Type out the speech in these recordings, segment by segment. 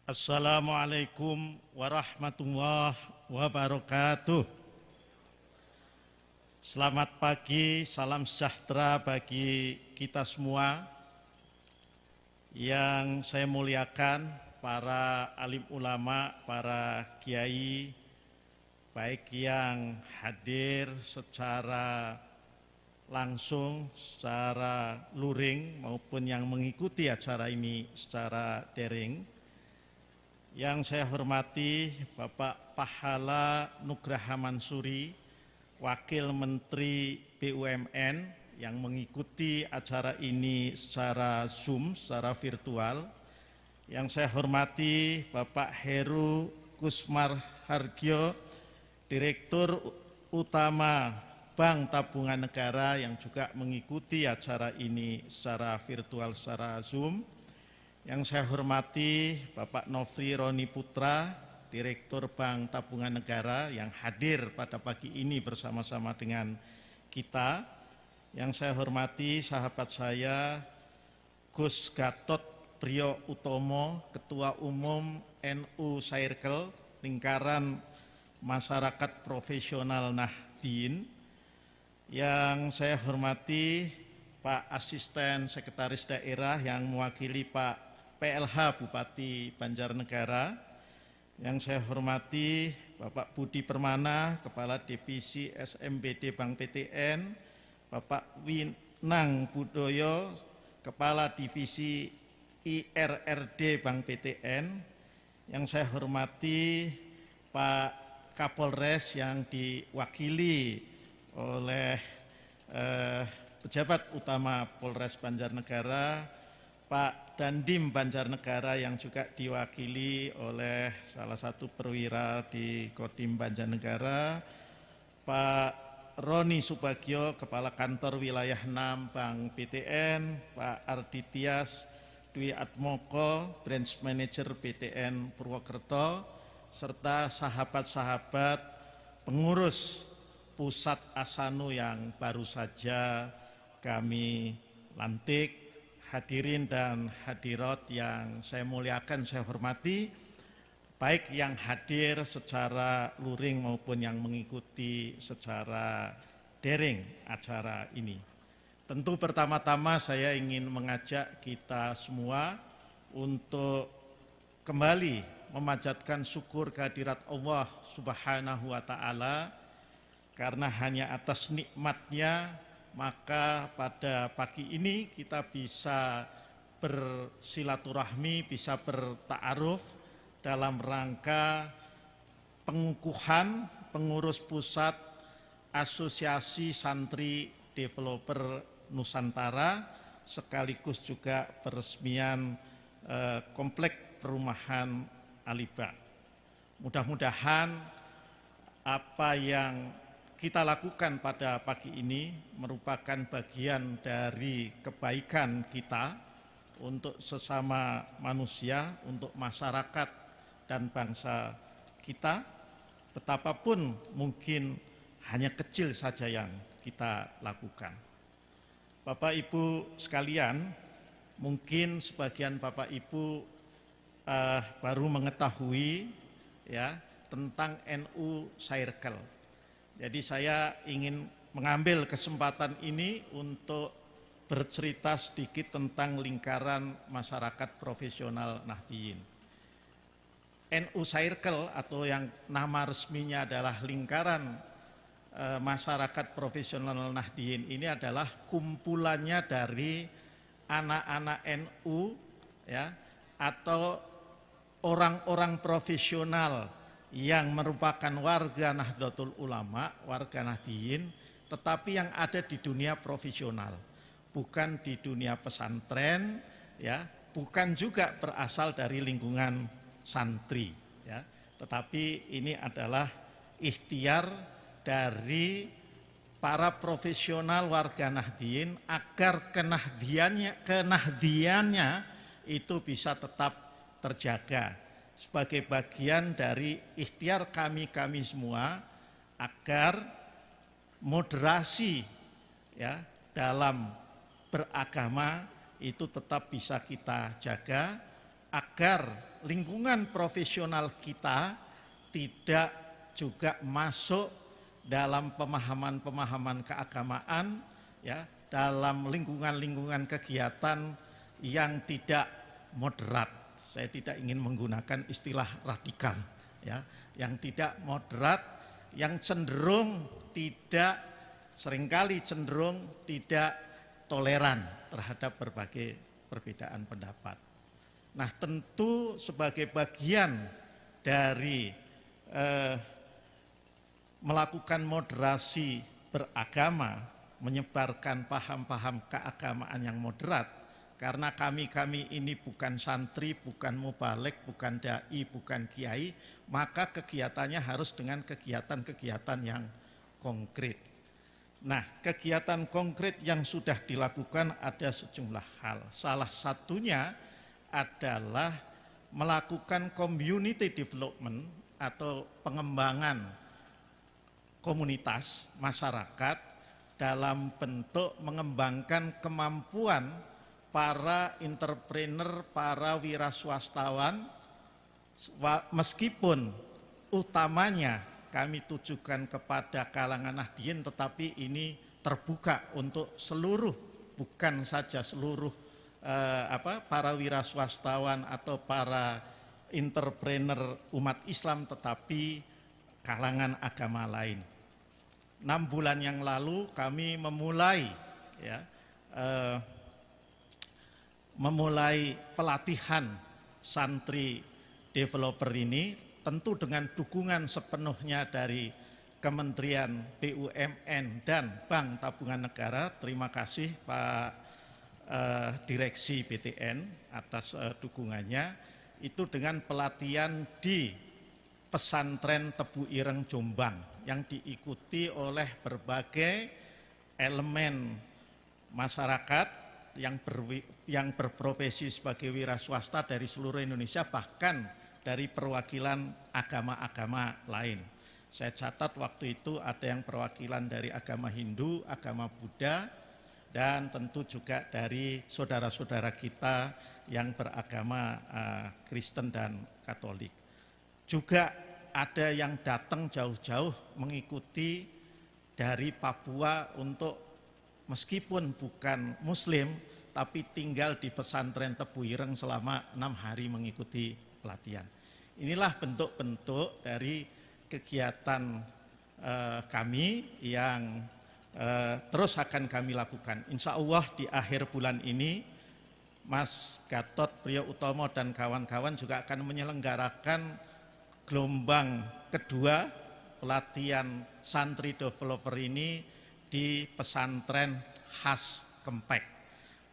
Assalamualaikum warahmatullahi wabarakatuh. Selamat pagi, salam sejahtera bagi kita semua. Yang saya muliakan para alim ulama, para kiai, baik yang hadir secara langsung, secara luring maupun yang mengikuti acara ini secara daring. Yang saya hormati Bapak Pahala Nugraha Mansuri, Wakil Menteri BUMN yang mengikuti acara ini secara Zoom, secara virtual. Yang saya hormati Bapak Heru Kusmar Hargyo, Direktur Utama Bank Tabungan Negara yang juga mengikuti acara ini secara virtual, secara Zoom. Yang saya hormati Bapak Nofri Roni Putra, Direktur Bank Tabungan Negara yang hadir pada pagi ini bersama-sama dengan kita. Yang saya hormati sahabat saya Gus Gatot Priyo Utomo, Ketua Umum NU Circle, Lingkaran Masyarakat Profesional Nahdien. Yang saya hormati Pak Asisten Sekretaris Daerah yang mewakili Pak PLH Bupati Banjarnegara. Yang saya hormati Bapak Budi Permana, Kepala Divisi SMBD Bank PTN, Bapak Winang Budoyo, Kepala Divisi IRRD Bank PTN. Yang saya hormati Pak Kapolres yang diwakili oleh pejabat utama Polres Banjarnegara, Pak Dandim Banjarnegara yang juga diwakili oleh salah satu perwira di Kodim Banjarnegara, Pak Roni Subagio, Kepala Kantor Wilayah 6 Bank BTN, Pak Arditias Dwi Atmoko, Branch Manager BTN Purwokerto, serta sahabat-sahabat pengurus Pusat Asanu yang baru saja kami lantik. Hadirin dan hadirat yang saya muliakan, saya hormati, baik yang hadir secara luring maupun yang mengikuti secara daring acara ini. Tentu pertama-tama saya ingin mengajak kita semua untuk kembali memanjatkan syukur kehadirat Allah Subhanahu wa Ta'ala, karena hanya atas nikmatnya maka pada pagi ini kita bisa bersilaturahmi, bisa berta'aruf dalam rangka pengukuhan pengurus pusat Asosiasi Santri Developer Nusantara, sekaligus juga peresmian komplek perumahan Aliba. Mudah-mudahan apa yang kita lakukan pada pagi ini merupakan bagian dari kebaikan kita untuk sesama manusia, untuk masyarakat dan bangsa kita. Betapapun mungkin hanya kecil saja yang kita lakukan. Bapak Ibu sekalian, mungkin sebagian Bapak Ibu baru mengetahui ya tentang NU Circle. Jadi saya ingin mengambil kesempatan ini untuk bercerita sedikit tentang lingkaran masyarakat profesional Nahdien. NU Circle atau yang nama resminya adalah Lingkaran Masyarakat Profesional Nahdien ini adalah kumpulannya dari anak-anak NU ya, atau orang-orang profesional yang merupakan warga Nahdlatul Ulama, warga Nahdien, tetapi yang ada di dunia profesional, bukan di dunia pesantren, ya, bukan juga berasal dari lingkungan santri, ya, tetapi ini adalah ikhtiar dari para profesional warga Nahdien agar kenahdiannya itu bisa tetap terjaga sebagai bagian dari ikhtiar kami semua agar moderasi ya dalam beragama itu tetap bisa kita jaga, agar lingkungan profesional kita tidak juga masuk dalam pemahaman-pemahaman keagamaan, ya, dalam lingkungan-lingkungan kegiatan yang tidak moderat. Saya tidak ingin menggunakan istilah radikal, ya, yang tidak moderat, yang cenderung tidak, seringkali cenderung tidak toleran terhadap berbagai perbedaan pendapat. Nah, tentu sebagai bagian dari melakukan moderasi beragama, menyebarkan paham-paham keagamaan yang moderat, karena kami ini bukan santri, bukan mubalek, bukan dai, bukan kiai, maka kegiatannya harus dengan kegiatan-kegiatan yang konkret. Nah, kegiatan konkret yang sudah dilakukan ada sejumlah hal. Salah satunya adalah melakukan community development atau pengembangan komunitas masyarakat dalam bentuk mengembangkan kemampuan para entrepreneur, para wiraswastawan, meskipun utamanya kami tujukan kepada kalangan Nahdien, tetapi ini terbuka untuk seluruh, bukan saja seluruh para wiraswastawan atau para entrepreneur umat Islam, tetapi kalangan agama lain. 6 bulan yang lalu kami memulai pelatihan santri developer ini, tentu dengan dukungan sepenuhnya dari Kementerian BUMN dan Bank Tabungan Negara. Terima kasih Pak Direksi BTN atas dukungannya. Itu dengan pelatihan di pesantren Tebu Ireng Jombang yang diikuti oleh berbagai elemen masyarakat yang berprofesi sebagai wira swasta dari seluruh Indonesia, bahkan dari perwakilan agama-agama lain. Saya catat waktu itu ada yang perwakilan dari agama Hindu, agama Buddha, dan tentu juga dari saudara-saudara kita yang beragama Kristen dan Katolik. Juga ada yang datang jauh-jauh mengikuti dari Papua untuk meskipun bukan Muslim, tapi tinggal di pesantren Tebu Ireng selama 6 hari mengikuti pelatihan. Inilah bentuk-bentuk dari kegiatan kami yang terus akan kami lakukan. Insya Allah di akhir bulan ini Mas Gatot Priyoutama dan kawan-kawan juga akan menyelenggarakan gelombang kedua pelatihan santri developer ini di pesantren khas Kempek.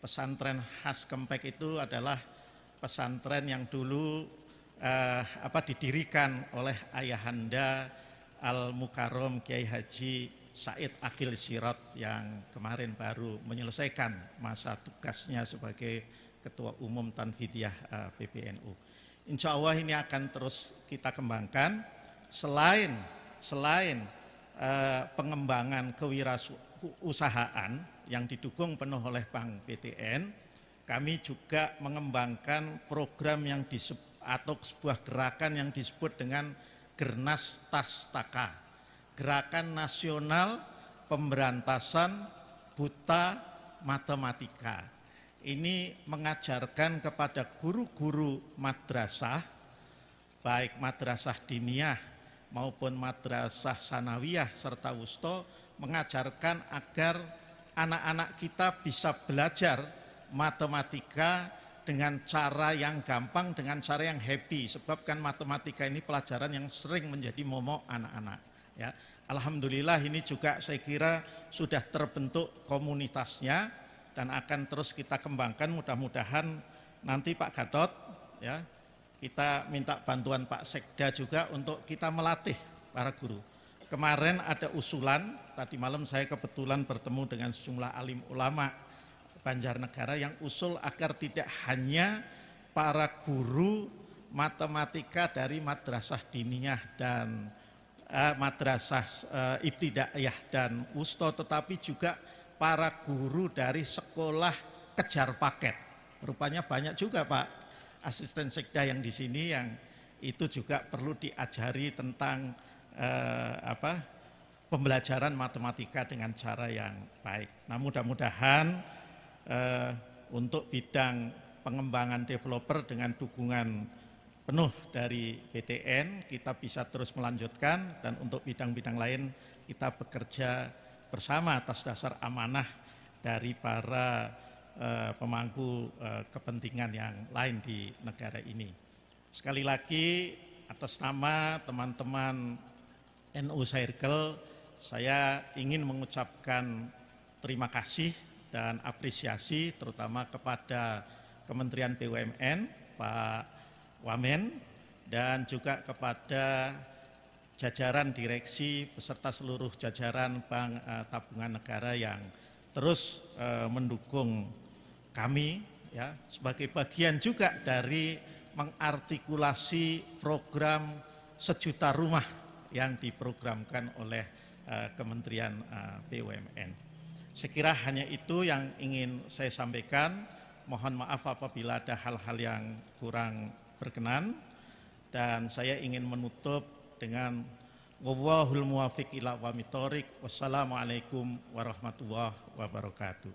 Pesantren khas Kempek itu adalah pesantren yang dulu didirikan oleh ayahanda Al-Mukarram Kiai Haji Said Akil Sirot yang kemarin baru menyelesaikan masa tugasnya sebagai Ketua Umum Tanfidiyah PBNU. Insya Allah ini akan terus kita kembangkan. Selain pengembangan kewirausahaan yang didukung penuh oleh Bank BTN, kami juga mengembangkan program yang atau sebuah gerakan yang disebut dengan Gernas Tastaka, Gerakan Nasional Pemberantasan Buta Matematika. Ini mengajarkan kepada guru-guru madrasah, baik madrasah diniyah maupun madrasah sanawiyah serta wusto, mengajarkan agar anak-anak kita bisa belajar matematika dengan cara yang gampang, dengan cara yang happy. Sebab kan matematika ini pelajaran yang sering menjadi momok anak-anak. Ya, alhamdulillah ini juga saya kira sudah terbentuk komunitasnya dan akan terus kita kembangkan. Mudah-mudahan nanti Pak Gatot, ya, kita minta bantuan Pak Sekda juga untuk kita melatih para guru. Kemarin ada usulan, tadi malam saya kebetulan bertemu dengan sejumlah alim ulama Banjarnegara yang usul agar tidak hanya para guru matematika dari madrasah diniyah dan madrasah ibtidaiyah dan wusto, tetapi juga para guru dari sekolah kejar paket. Rupanya banyak juga Pak asisten sekda yang di sini yang itu juga perlu diajari tentang pembelajaran matematika dengan cara yang baik. Nah, mudah-mudahan untuk bidang pengembangan developer dengan dukungan penuh dari PTN kita bisa terus melanjutkan, dan untuk bidang-bidang lain kita bekerja bersama atas dasar amanah dari para pemangku kepentingan yang lain di negara ini. Sekali lagi atas nama teman-teman NU Circle, saya ingin mengucapkan terima kasih dan apresiasi terutama kepada Kementerian BUMN, Pak Wamen, dan juga kepada jajaran direksi beserta seluruh jajaran Bank Tabungan Negara yang terus mendukung kami ya, sebagai bagian juga dari mengartikulasi program 1 juta rumah yang diprogramkan oleh Kementerian BUMN. Saya kira hanya itu yang ingin saya sampaikan. Mohon maaf apabila ada hal-hal yang kurang berkenan, dan saya ingin menutup dengan wallahul muwaffiq ila aqwamit thoriq. Wassalamualaikum warahmatullahi wabarakatuh.